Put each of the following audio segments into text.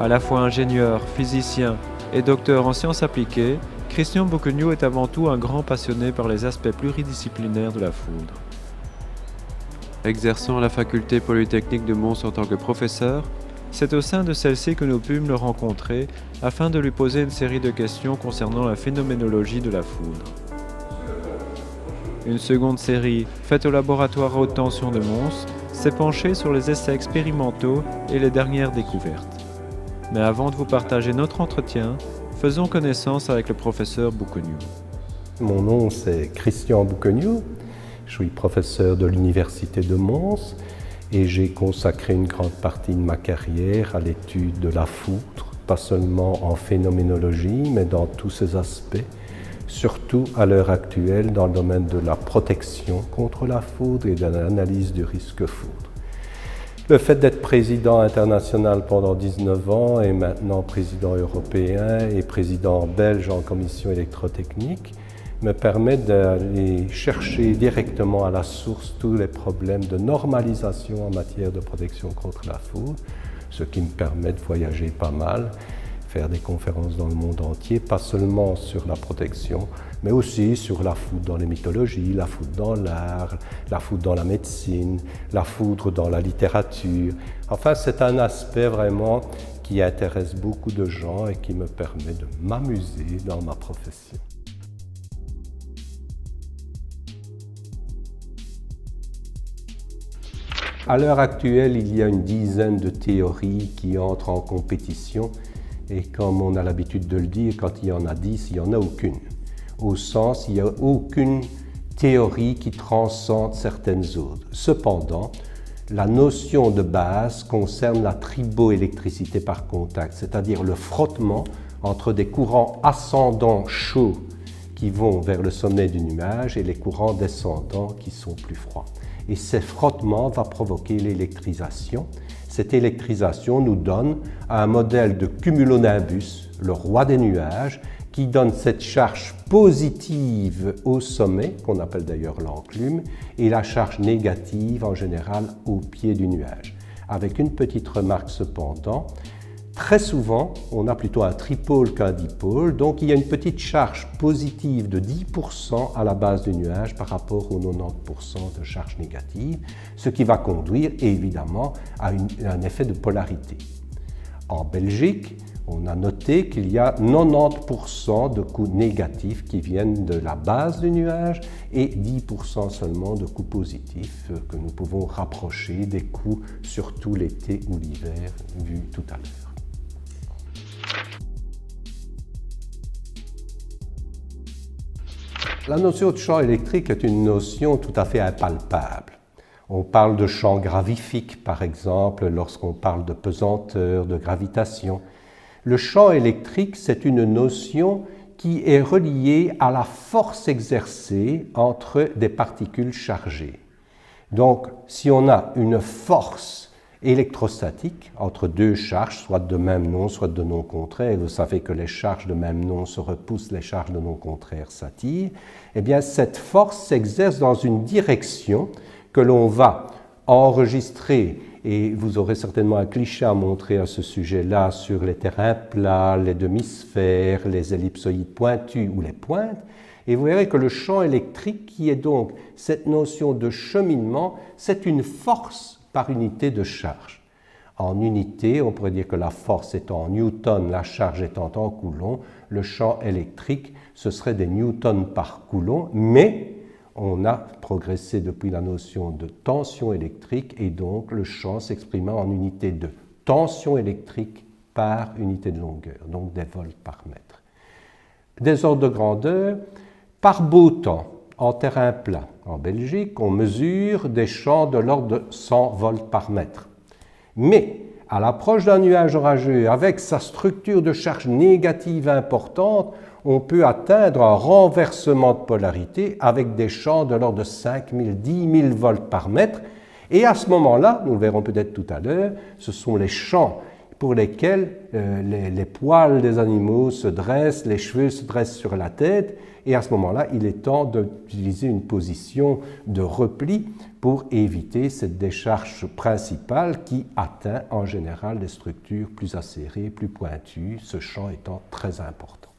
À la fois ingénieur, physicien et docteur en sciences appliquées, Christian Boukeniou est avant tout un grand passionné par les aspects pluridisciplinaires de la foudre. Exerçant à la faculté polytechnique de Mons en tant que professeur, c'est au sein de celle-ci que nous pûmes le rencontrer afin de lui poser une série de questions concernant la phénoménologie de la foudre. Une seconde série, faite au laboratoire haute tension de Mons, s'est penchée sur les essais expérimentaux et les dernières découvertes. Mais avant de vous partager notre entretien, faisons connaissance avec le professeur Boukeniou. Mon nom c'est Christian Boukeniou, je suis professeur de l'université de Mons et j'ai consacré une grande partie de ma carrière à l'étude de la foudre, pas seulement en phénoménologie mais dans tous ses aspects, surtout à l'heure actuelle dans le domaine de la protection contre la foudre et de l'analyse du risque foudre. Le fait d'être président international pendant 19 ans et maintenant président européen et président belge en commission électrotechnique me permet d'aller chercher directement à la source tous les problèmes de normalisation en matière de protection contre la foudre, ce qui me permet de voyager pas mal, faire des conférences dans le monde entier, pas seulement sur la protection, mais aussi sur la foudre dans les mythologies, la foudre dans l'art, la foudre dans la médecine, la foudre dans la littérature. Enfin, c'est un aspect vraiment qui intéresse beaucoup de gens et qui me permet de m'amuser dans ma profession. À l'heure actuelle, il y a une dizaine de théories qui entrent en compétition et comme on a l'habitude de le dire, quand il y en a 10, il n'y en a aucune. Au sens, il n'y a aucune théorie qui transcende certaines autres. Cependant, la notion de base concerne la triboélectricité par contact, c'est-à-dire le frottement entre des courants ascendants chauds qui vont vers le sommet du nuage et les courants descendants qui sont plus froids. Et ce frottement va provoquer l'électrisation. Cette électrisation nous donne un modèle de cumulonimbus, le roi des nuages, qui donne cette charge positive au sommet, qu'on appelle d'ailleurs l'enclume, et la charge négative en général au pied du nuage. Avec une petite remarque cependant, très souvent, on a plutôt un tripôle qu'un dipôle, donc il y a une petite charge positive de 10% à la base du nuage par rapport aux 90% de charge négative, ce qui va conduire évidemment à un effet de polarité. En Belgique, on a noté qu'il y a 90% de coups négatifs qui viennent de la base du nuage et 10% seulement de coups positifs que nous pouvons rapprocher des coups surtout l'été ou l'hiver vus tout à l'heure. La notion de champ électrique est une notion tout à fait impalpable. On parle de champ gravifique, par exemple, lorsqu'on parle de pesanteur, de gravitation. Le champ électrique, c'est une notion qui est reliée à la force exercée entre des particules chargées. Donc, si on a une force électrostatique entre deux charges, soit de même nom, soit de nom contraire, et vous savez que les charges de même nom se repoussent, les charges de nom contraire s'attirent, eh bien cette force s'exerce dans une direction que l'on va enregistrer, et vous aurez certainement un cliché à montrer à ce sujet-là sur les terrains plats, les demi-sphères, les ellipsoïdes pointus ou les pointes, et vous verrez que le champ électrique, qui est donc cette notion de cheminement, c'est une force par unité de charge. En unité, on pourrait dire que la force étant en newton, la charge étant en coulomb, le champ électrique, ce serait des newtons par coulomb, mais on a progressé depuis la notion de tension électrique et donc le champ s'exprimant en unité de tension électrique par unité de longueur, donc des volts par mètre. Des ordres de grandeur, par beau temps, en terrain plat, en Belgique, on mesure des champs de l'ordre de 100 volts par mètre. Mais à l'approche d'un nuage orageux, avec sa structure de charge négative importante, on peut atteindre un renversement de polarité avec des champs de l'ordre de 5000, 10 000 volts par mètre. Et à ce moment-là, nous le verrons peut-être tout à l'heure, ce sont les champs pour lesquels les poils des animaux se dressent, les cheveux se dressent sur la tête, et à ce moment-là, il est temps d'utiliser une position de repli pour éviter cette décharge principale qui atteint en général des structures plus acérées, plus pointues, ce champ étant très important.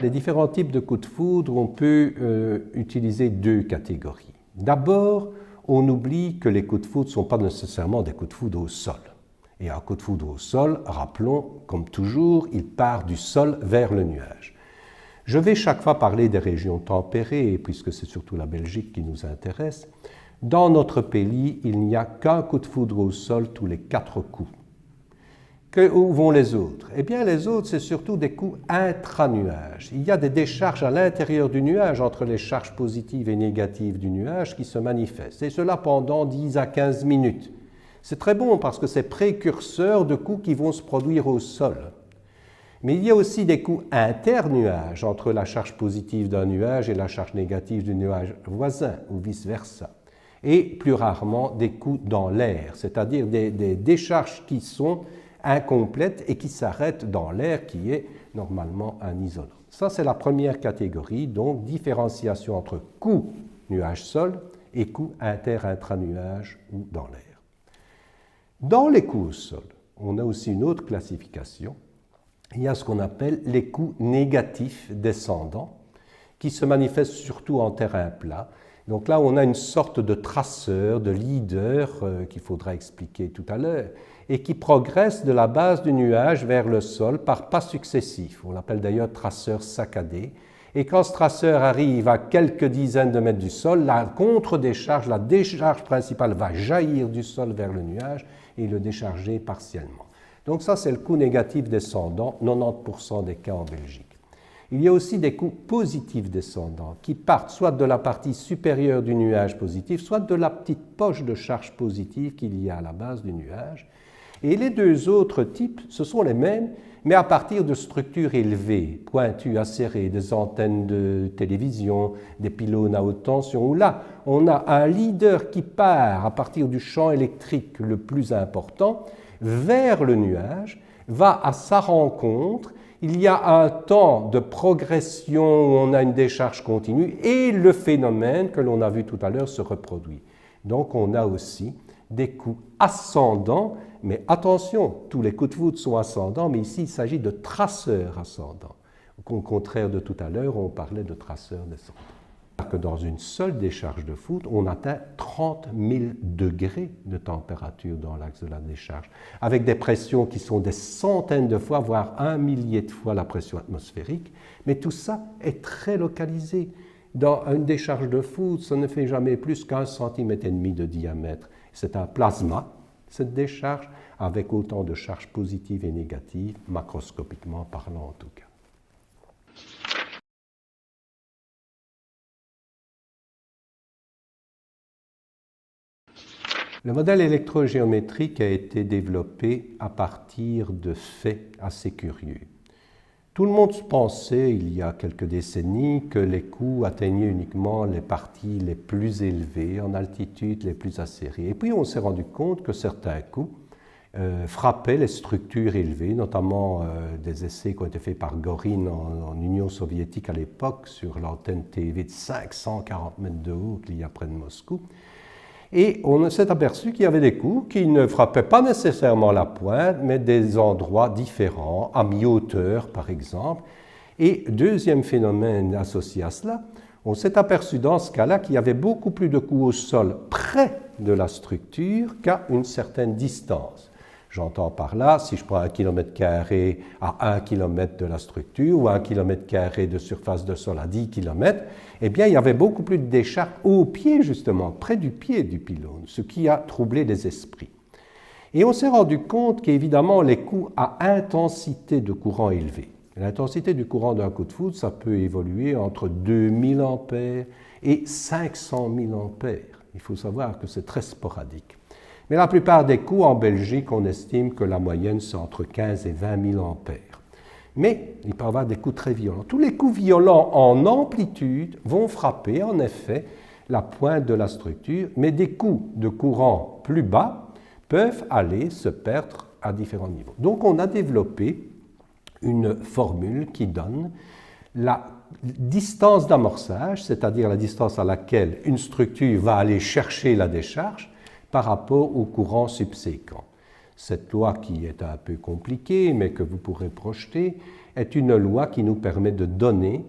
Les différents types de coups de foudre, on peut utiliser deux catégories. D'abord, on oublie que les coups de foudre ne sont pas nécessairement des coups de foudre au sol. Et un coup de foudre au sol, rappelons, comme toujours, il part du sol vers le nuage. Je vais chaque fois parler des régions tempérées, puisque c'est surtout la Belgique qui nous intéresse. Dans notre pays, il n'y a qu'un coup de foudre au sol tous les 4 coups. Où vont les autres? Eh bien, les autres, c'est surtout des coups intra-nuages. Il y a des décharges à l'intérieur du nuage entre les charges positives et négatives du nuage qui se manifestent. Et cela pendant 10 à 15 minutes. C'est très bon parce que c'est précurseur de coups qui vont se produire au sol. Mais il y a aussi des coups inter-nuages entre la charge positive d'un nuage et la charge négative du nuage voisin ou vice-versa. Et plus rarement des coups dans l'air, c'est-à-dire des décharges qui sont incomplètes et qui s'arrêtent dans l'air qui est normalement un isolant. Ça, c'est la première catégorie, donc différenciation entre coups nuage-sol et coups inter-intra-nuage ou dans l'air. Dans les coups au sol, on a aussi une autre classification. Il y a ce qu'on appelle les coups négatifs descendants qui se manifestent surtout en terrain plat. Donc là, on a une sorte de traceur, de leader qu'il faudra expliquer tout à l'heure et qui progresse de la base du nuage vers le sol par pas successifs. On l'appelle d'ailleurs traceur saccadé. Et quand ce traceur arrive à quelques dizaines de mètres du sol, la contre-décharge, la décharge principale va jaillir du sol vers le nuage et le décharger partiellement. Donc ça, c'est le coup négatif descendant, 90% des cas en Belgique. Il y a aussi des coups positifs descendants qui partent soit de la partie supérieure du nuage positif, soit de la petite poche de charge positive qu'il y a à la base du nuage. Et les deux autres types, ce sont les mêmes, mais à partir de structures élevées, pointues, acérées, des antennes de télévision, des pylônes à haute tension, où là, on a un leader qui part à partir du champ électrique le plus important vers le nuage, va à sa rencontre, il y a un temps de progression où on a une décharge continue et le phénomène que l'on a vu tout à l'heure se reproduit. Donc on a aussi des coups ascendants, mais attention, tous les coups de foudre sont ascendants, mais ici il s'agit de traceurs ascendants. Au contraire de tout à l'heure, on parlait de traceurs descendants. Que dans une seule décharge de foudre, on atteint 30 000 degrés de température dans l'axe de la décharge, avec des pressions qui sont des centaines de fois, voire 1 millier de fois la pression atmosphérique, mais tout ça est très localisé. Dans une décharge de foudre, ça ne fait jamais plus qu'1,5 cm de diamètre. C'est un plasma, cette décharge, avec autant de charges positives et négatives, macroscopiquement parlant en tout cas. Le modèle électrogéométrique a été développé à partir de faits assez curieux. Tout le monde pensait, il y a quelques décennies, que les coups atteignaient uniquement les parties les plus élevées, en altitude, les plus acérées. Et puis on s'est rendu compte que certains coups frappaient les structures élevées, notamment des essais qui ont été faits par Gorin en Union soviétique à l'époque, sur l'antenne TV de 540 mètres de haut qu'il y a près de Moscou. Et on s'est aperçu qu'il y avait des coups qui ne frappaient pas nécessairement la pointe, mais des endroits différents, à mi-hauteur par exemple. Et deuxième phénomène associé à cela, on s'est aperçu dans ce cas-là qu'il y avait beaucoup plus de coups au sol près de la structure qu'à une certaine distance. J'entends par là, si je prends 1 km² à 1 km de la structure ou 1 km² de surface de sol à 10 km, eh bien, il y avait beaucoup plus de décharge au pied, justement, près du pied du pylône, ce qui a troublé les esprits. Et on s'est rendu compte qu'évidemment, les coups à intensité de courant élevée, l'intensité du courant d'un coup de foudre, ça peut évoluer entre 2000 ampères et 500 000 ampères. Il faut savoir que c'est très sporadique. Mais la plupart des coups en Belgique, on estime que la moyenne, c'est entre 15 et 20 000 ampères. Mais il peut y avoir des coups très violents. Tous les coups violents en amplitude vont frapper, en effet, la pointe de la structure, mais des coups de courant plus bas peuvent aller se perdre à différents niveaux. Donc on a développé une formule qui donne la distance d'amorçage, c'est-à-dire la distance à laquelle une structure va aller chercher la décharge par rapport au courant subséquent. Cette loi qui est un peu compliquée, mais que vous pourrez projeter, est une loi qui nous permet de donner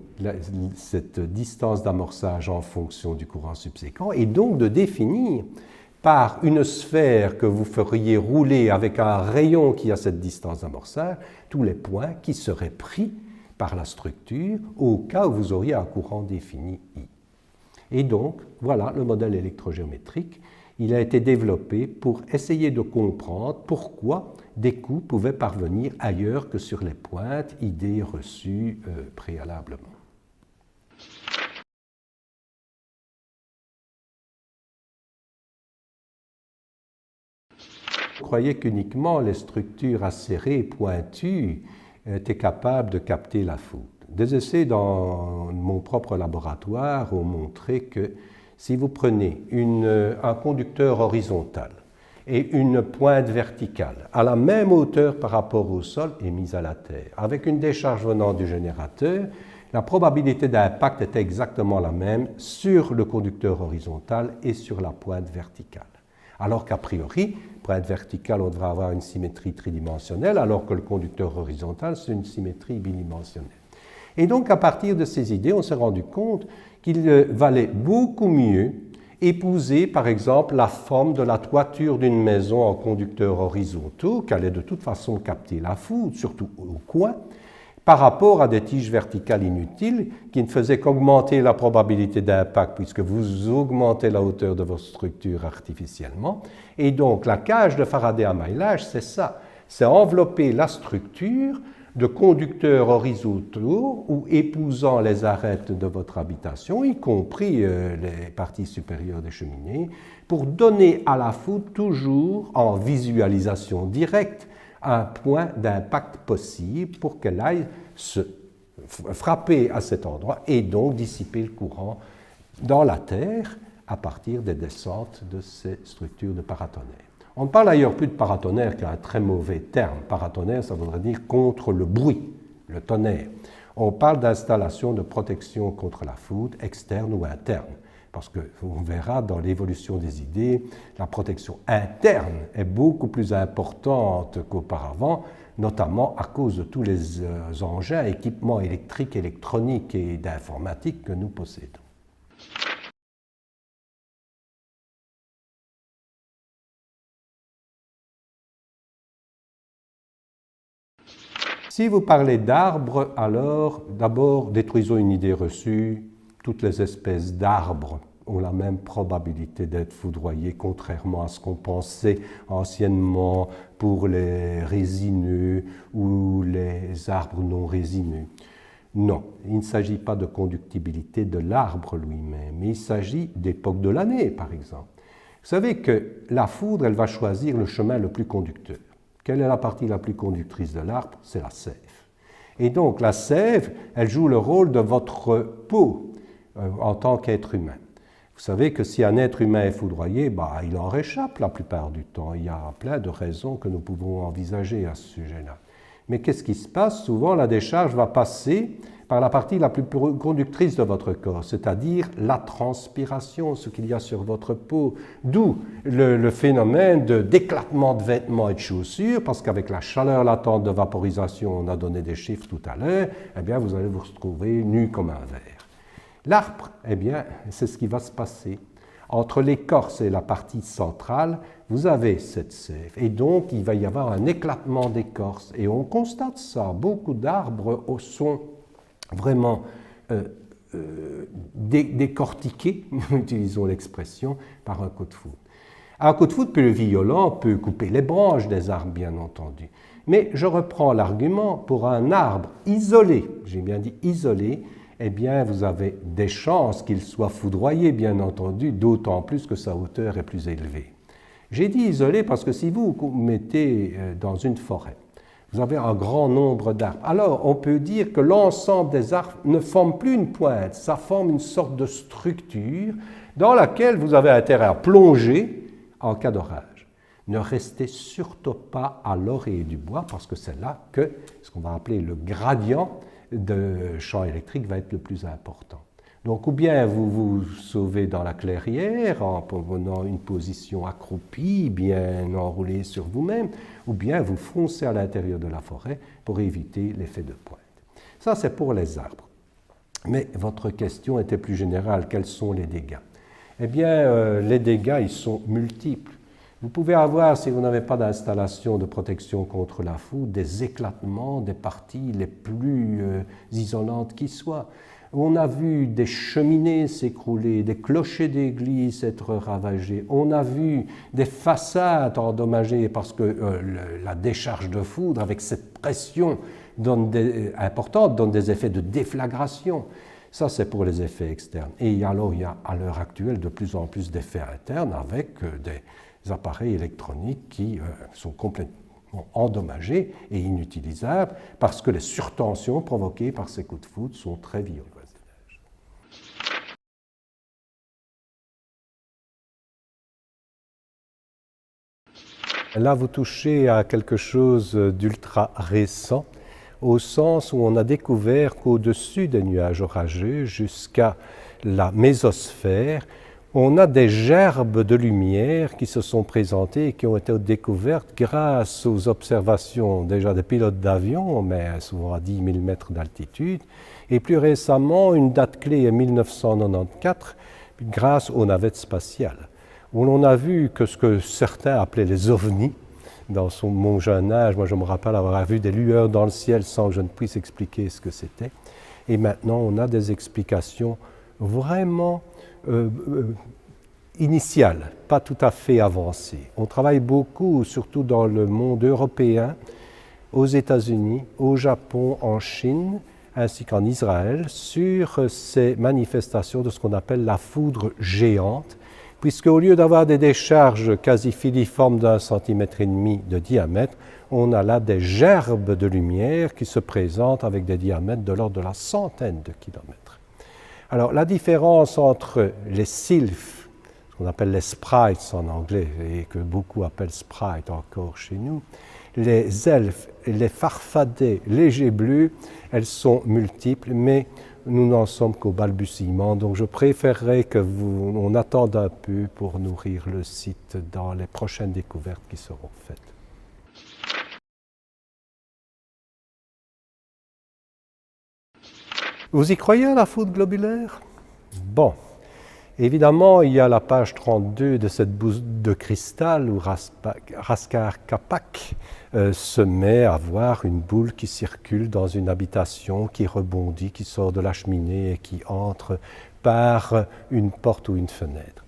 cette distance d'amorçage en fonction du courant subséquent et donc de définir par une sphère que vous feriez rouler avec un rayon qui a cette distance d'amorçage, tous les points qui seraient pris par la structure au cas où vous auriez un courant défini I. Et donc, voilà le modèle électrogéométrique. Il a été développé pour essayer de comprendre pourquoi des coups pouvaient parvenir ailleurs que sur les pointes, idée reçue préalablement. Vous croyez qu'uniquement les structures acérées, pointues, étaient capables de capter la foudre. Des essais dans mon propre laboratoire ont montré que si vous prenez un conducteur horizontal et une pointe verticale à la même hauteur par rapport au sol et mise à la terre, avec une décharge venant du générateur, la probabilité d'impact est exactement la même sur le conducteur horizontal et sur la pointe verticale. Alors qu'a priori, pointe verticale, on devrait avoir une symétrie tridimensionnelle, alors que le conducteur horizontal, c'est une symétrie bidimensionnelle. Et donc, à partir de ces idées, on s'est rendu compte qu'il valait beaucoup mieux épouser, par exemple, la forme de la toiture d'une maison en conducteurs horizontaux, qui allait de toute façon capter la foudre, surtout au coin, par rapport à des tiges verticales inutiles qui ne faisaient qu'augmenter la probabilité d'impact puisque vous augmentez la hauteur de votre structure artificiellement. Et donc la cage de Faraday à maillage, c'est ça, c'est envelopper la structure de conducteurs horizontaux ou épousant les arêtes de votre habitation, y compris les parties supérieures des cheminées, pour donner à la foudre toujours en visualisation directe un point d'impact possible pour qu'elle aille se frapper à cet endroit et donc dissiper le courant dans la Terre à partir des descentes de ces structures de paratonnerre. On ne parle d'ailleurs plus de paratonnerre qui est un très mauvais terme. Paratonnerre, ça voudrait dire contre le bruit, le tonnerre. On parle d'installation de protection contre la foudre, externe ou interne. Parce qu'on verra dans l'évolution des idées, la protection interne est beaucoup plus importante qu'auparavant, notamment à cause de tous les engins, équipements électriques, électroniques et d'informatique que nous possédons. Si vous parlez d'arbres, alors d'abord détruisons une idée reçue. Toutes les espèces d'arbres ont la même probabilité d'être foudroyées, contrairement à ce qu'on pensait anciennement pour les résineux ou les arbres non résineux. Non, il ne s'agit pas de conductibilité de l'arbre lui-même, mais il s'agit d'époque de l'année, par exemple. Vous savez que la foudre, elle va choisir le chemin le plus conducteur. Quelle est la partie la plus conductrice de l'arbre? C'est la sève. Et donc la sève, elle joue le rôle de votre peau en tant qu'être humain. Vous savez que si un être humain est foudroyé, il en réchappe la plupart du temps. Il y a plein de raisons que nous pouvons envisager à ce sujet-là. Mais qu'est-ce qui se passe? Souvent, la décharge va passer par la partie la plus conductrice de votre corps, c'est-à-dire la transpiration, ce qu'il y a sur votre peau. D'où le phénomène d'éclatement de vêtements et de chaussures, parce qu'avec la chaleur latente de vaporisation, on a donné des chiffres tout à l'heure, eh bien, vous allez vous retrouver nu comme un verre. L'arbre, eh bien, c'est ce qui va se passer. Entre l'écorce et la partie centrale, vous avez cette sève. Et donc, il va y avoir un éclatement d'écorce. Et on constate ça. Beaucoup d'arbres sont vraiment décortiqués, utilisons l'expression, par un coup de foudre. Un coup de foudre plus violent peut couper les branches des arbres, bien entendu. Mais je reprends l'argument, pour un arbre isolé, j'ai bien dit isolé, eh bien, vous avez des chances qu'il soit foudroyé, bien entendu, d'autant plus que sa hauteur est plus élevée. J'ai dit isolé parce que si vous vous mettez dans une forêt, vous avez un grand nombre d'arbres. Alors, on peut dire que l'ensemble des arbres ne forme plus une pointe, ça forme une sorte de structure dans laquelle vous avez intérêt à plonger en cas d'orage. Ne restez surtout pas à l'orée du bois parce que c'est là que ce qu'on va appeler le gradient de champ électrique va être le plus important. Donc, ou bien vous vous sauvez dans la clairière en prenant une position accroupie, bien enroulée sur vous-même, ou bien vous foncez à l'intérieur de la forêt pour éviter l'effet de pointe. Ça, c'est pour les arbres. Mais votre question était plus générale, quels sont les dégâts? Eh bien, les dégâts, ils sont multiples. Vous pouvez avoir, si vous n'avez pas d'installation de protection contre la foudre, des éclatements des parties les plus isolantes qui soient. On a vu des cheminées s'écrouler, des clochers d'église être ravagés. On a vu des façades endommagées parce que la décharge de foudre, avec cette pression importante, donne des effets de déflagration. Ça, c'est pour les effets externes. Et alors, il y a à l'heure actuelle de plus en plus d'effets internes avec des appareils électroniques qui sont complètement endommagés et inutilisables parce que les surtensions provoquées par ces coups de foudre sont très violentes. Là, vous touchez à quelque chose d'ultra récent, au sens où on a découvert qu'au-dessus des nuages orageux, jusqu'à la mésosphère, on a des gerbes de lumière qui se sont présentées et qui ont été découvertes grâce aux observations déjà des pilotes d'avion, mais souvent à 10 000 mètres d'altitude, et plus récemment, une date clé est 1994, grâce aux navettes spatiales, où l'on a vu que ce que certains appelaient les ovnis, dans mon jeune âge, moi je me rappelle avoir vu des lueurs dans le ciel sans que je ne puisse expliquer ce que c'était. Et maintenant, on a des explications vraiment initiales, pas tout à fait avancées. On travaille beaucoup, surtout dans le monde européen, aux États-Unis, au Japon, en Chine, ainsi qu'en Israël, sur ces manifestations de ce qu'on appelle la foudre géante, puisque au lieu d'avoir des décharges quasi filiformes d'1,5 cm de diamètre, on a là des gerbes de lumière qui se présentent avec des diamètres de l'ordre de la centaine de kilomètres. Alors la différence entre les sylphes, ce qu'on appelle les sprites en anglais, et que beaucoup appellent sprites encore chez nous, les elfes, les farfadets légers bleus, elles sont multiples, mais nous n'en sommes qu'au balbutiement, donc je préférerais qu'on attende un peu pour nourrir le site dans les prochaines découvertes qui seront faites. Vous y croyez à la foudre globulaire? Bon, évidemment, il y a la page 32 de cette boule de cristal où Raskar Kapak se met à voir une boule qui circule dans une habitation, qui rebondit, qui sort de la cheminée et qui entre par une porte ou une fenêtre.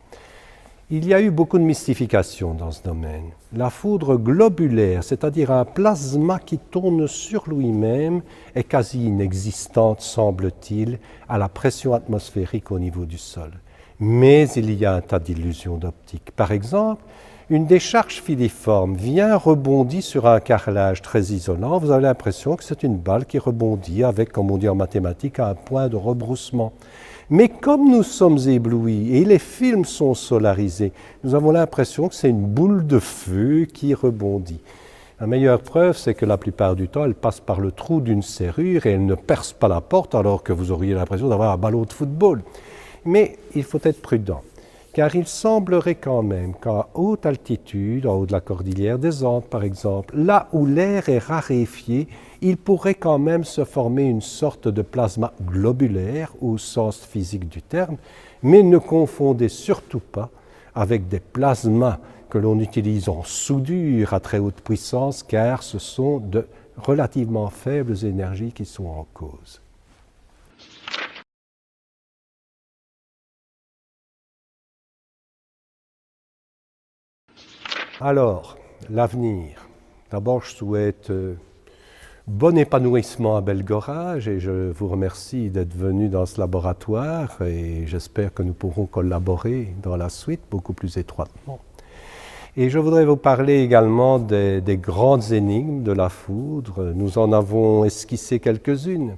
Il y a eu beaucoup de mystification dans ce domaine. La foudre globulaire, c'est-à-dire un plasma qui tourne sur lui-même, est quasi inexistante, semble-t-il, à la pression atmosphérique au niveau du sol. Mais il y a un tas d'illusions d'optique. Par exemple, une décharge filiforme vient rebondir sur un carrelage très isolant. Vous avez l'impression que c'est une balle qui rebondit avec, comme on dit en mathématiques, un point de rebroussement. Mais comme nous sommes éblouis et les films sont solarisés, nous avons l'impression que c'est une boule de feu qui rebondit. La meilleure preuve, c'est que la plupart du temps, elle passe par le trou d'une serrure et elle ne perce pas la porte alors que vous auriez l'impression d'avoir un ballon de football. Mais il faut être prudent, car il semblerait quand même qu'à haute altitude, en haut de la cordillère des Andes par exemple, là où l'air est raréfié, il pourrait quand même se former une sorte de plasma globulaire au sens physique du terme, mais ne confondez surtout pas avec des plasmas que l'on utilise en soudure à très haute puissance, car ce sont de relativement faibles énergies qui sont en cause. Alors, l'avenir. D'abord, je souhaite bon épanouissement à Belgoraj et je vous remercie d'être venu dans ce laboratoire et j'espère que nous pourrons collaborer dans la suite beaucoup plus étroitement. Et je voudrais vous parler également des grandes énigmes de la foudre. Nous en avons esquissé quelques-unes.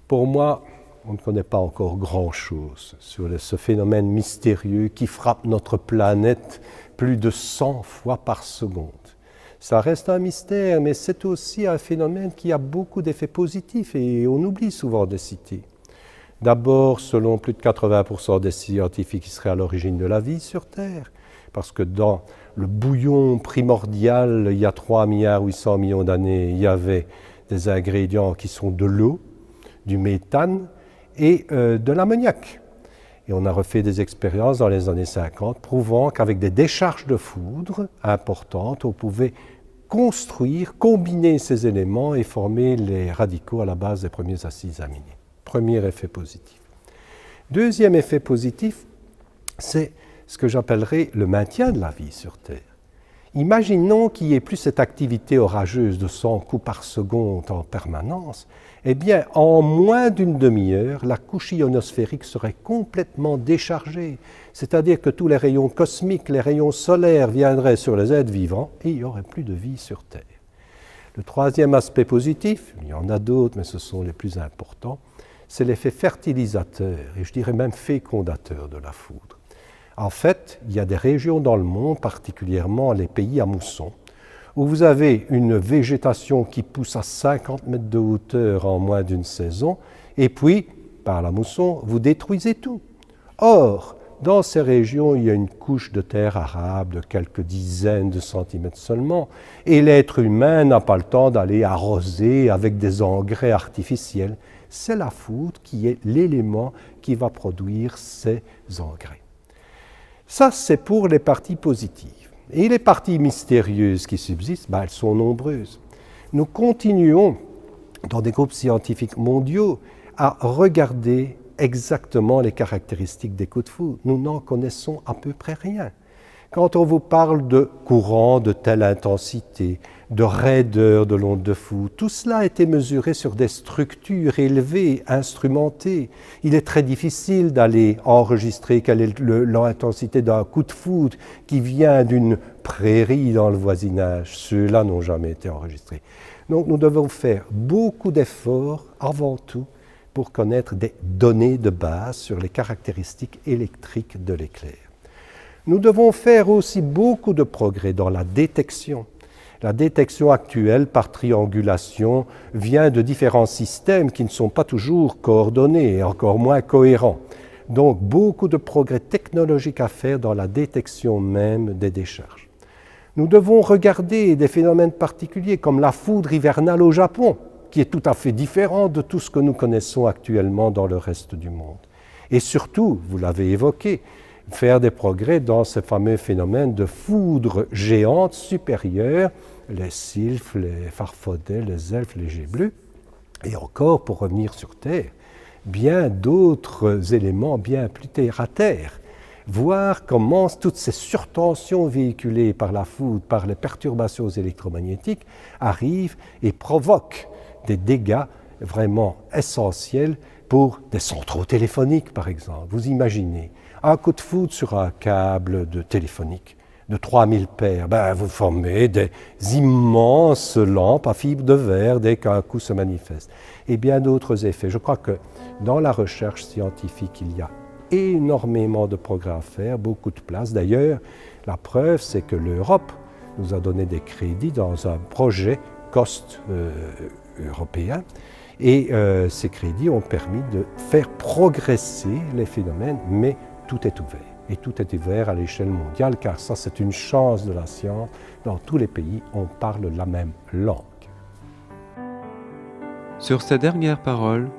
Pour moi, on ne connaît pas encore grand-chose sur ce phénomène mystérieux qui frappe notre planète plus de 100 fois par seconde. Ça reste un mystère, mais c'est aussi un phénomène qui a beaucoup d'effets positifs et on oublie souvent de les citer. D'abord, selon plus de 80% des scientifiques, il serait à l'origine de la vie sur Terre, parce que dans le bouillon primordial, il y a 3,8 milliards d'années, il y avait des ingrédients qui sont de l'eau, du méthane et de l'ammoniac. Et on a refait des expériences dans les années 50 prouvant qu'avec des décharges de foudre importantes, on pouvait construire, combiner ces éléments et former les radicaux à la base des premiers acides aminés. Premier effet positif. Deuxième effet positif, c'est ce que j'appellerais le maintien de la vie sur Terre. Imaginons qu'il n'y ait plus cette activité orageuse de 100 coups par seconde en permanence. Eh bien, en moins d'une demi-heure, la couche ionosphérique serait complètement déchargée. C'est-à-dire que tous les rayons cosmiques, les rayons solaires viendraient sur les êtres vivants et il n'y aurait plus de vie sur Terre. Le troisième aspect positif, il y en a d'autres, mais ce sont les plus importants, c'est l'effet fertilisateur et je dirais même fécondateur de la foudre. En fait, il y a des régions dans le monde, particulièrement les pays à mousson, où vous avez une végétation qui pousse à 50 mètres de hauteur en moins d'une saison, et puis, par la mousson, vous détruisez tout. Or, dans ces régions, il y a une couche de terre arable de quelques dizaines de centimètres seulement, et l'être humain n'a pas le temps d'aller arroser avec des engrais artificiels. C'est la foudre qui est l'élément qui va produire ces engrais. Ça, c'est pour les parties positives. Et les parties mystérieuses qui subsistent, elles sont nombreuses. Nous continuons, dans des groupes scientifiques mondiaux, à regarder exactement les caractéristiques des coups de foudre. Nous n'en connaissons à peu près rien. Quand on vous parle de courant de telle intensité, de raideur de l'onde de foudre, tout cela a été mesuré sur des structures élevées, instrumentées. Il est très difficile d'aller enregistrer quelle est l'intensité d'un coup de foudre qui vient d'une prairie dans le voisinage. Ceux-là n'ont jamais été enregistrés. Donc nous devons faire beaucoup d'efforts avant tout pour connaître des données de base sur les caractéristiques électriques de l'éclair. Nous devons faire aussi beaucoup de progrès dans la détection. La détection actuelle par triangulation vient de différents systèmes qui ne sont pas toujours coordonnés et encore moins cohérents. Donc beaucoup de progrès technologiques à faire dans la détection même des décharges. Nous devons regarder des phénomènes particuliers comme la foudre hivernale au Japon, qui est tout à fait différent de tout ce que nous connaissons actuellement dans le reste du monde. Et surtout, vous l'avez évoqué, faire des progrès dans ce fameux phénomène de foudre géante supérieure, les sylphes, les farfadets, les elfes, les jets bleus, et encore, pour revenir sur Terre, bien d'autres éléments bien plus terre-à-terre. Voir comment toutes ces surtensions véhiculées par la foudre, par les perturbations électromagnétiques, arrivent et provoquent des dégâts vraiment essentiels pour des centraux téléphoniques, par exemple. Vous imaginez un coup de foudre sur un câble téléphonique de 3000 paires, vous formez des immenses lampes à fibre de verre dès qu'un coup se manifeste. Et bien d'autres effets. Je crois que dans la recherche scientifique, il y a énormément de progrès à faire, beaucoup de place. D'ailleurs, la preuve, c'est que l'Europe nous a donné des crédits dans un projet COST européen. Et ces crédits ont permis de faire progresser les phénomènes, mais tout est ouvert. Et tout est ouvert à l'échelle mondiale, car ça, c'est une chance de la science. Dans tous les pays, on parle la même langue. Sur ces dernières paroles,